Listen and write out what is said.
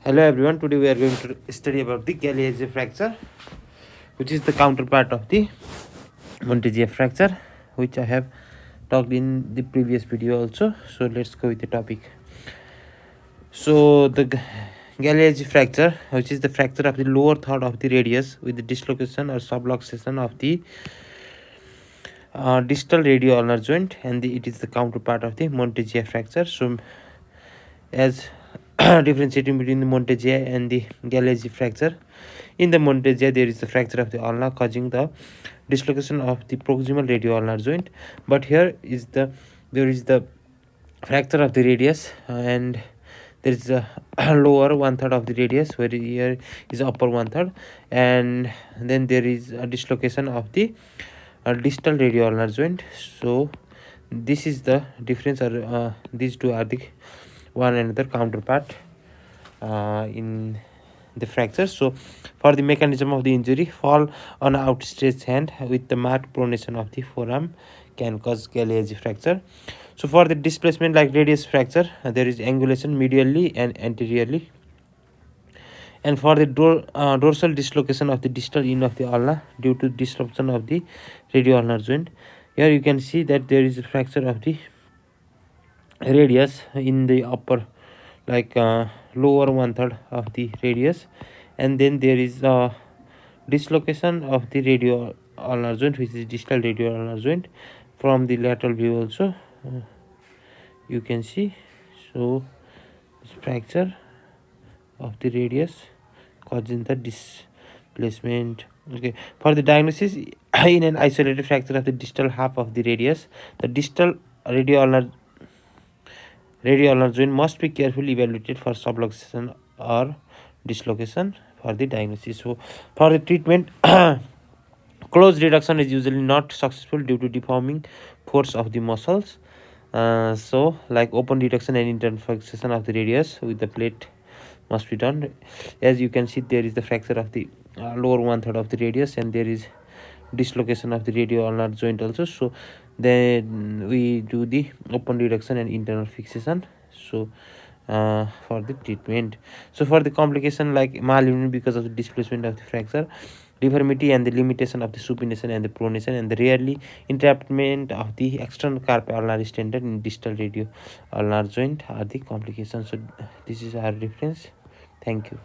Hello everyone, today we are going to study about the Galeazzi fracture, which is the counterpart of the Montegia fracture, which I have talked in the previous video also. So let's go with the topic. So the Galeazzi fracture, which is the fracture of the lower third of the radius with the dislocation or subluxation of the distal radio ulnar joint, and it is the counterpart of the Montegia fracture. So as differentiating between the Montegia and the Galeazzi fracture. In the Montegia, there is the fracture of the ulna causing the dislocation of the proximal radio ulnar joint. But here there is the fracture of the radius, and there is a lower one third of the radius, where here is upper one third, and then there is a dislocation of the distal radio ulnar joint. So this is the difference, or these two are the one another counterpart in the fracture. So for the mechanism of the injury, fall on an outstretched hand with the marked pronation of the forearm can cause Galeazzi fracture. So for the displacement like radius fracture, there is angulation medially and anteriorly. And for the dorsal dislocation of the distal end of the ulna due to disruption of the radio ulnar joint, here you can see that there is a fracture of the radius in the upper, like lower one third of the radius, and then there is a dislocation of the radio ulnar joint, which is distal radio ulnar joint. From the lateral view also you can see. So this fracture of the radius causing the displacement. Okay, for the diagnosis, in an isolated fracture of the distal half of the radius, the distal radio ulnar joint must be carefully evaluated for subluxation or dislocation for the diagnosis. So for the treatment, closed reduction is usually not successful due to deforming force of the muscles. So like open reduction and internal fixation of the radius with the plate must be done. As you can see, there is the fracture of the lower one third of the radius, and there is dislocation of the radio ulnar joint also. So then we do the open reduction and internal fixation. So for the treatment, so for the complication like malunion because of the displacement of the fracture, deformity and the limitation of the supination and the pronation, and the rarely entrapment of the external carpi ulnar tendon in distal radio ulnar joint are the complications. So this is our reference. Thank you.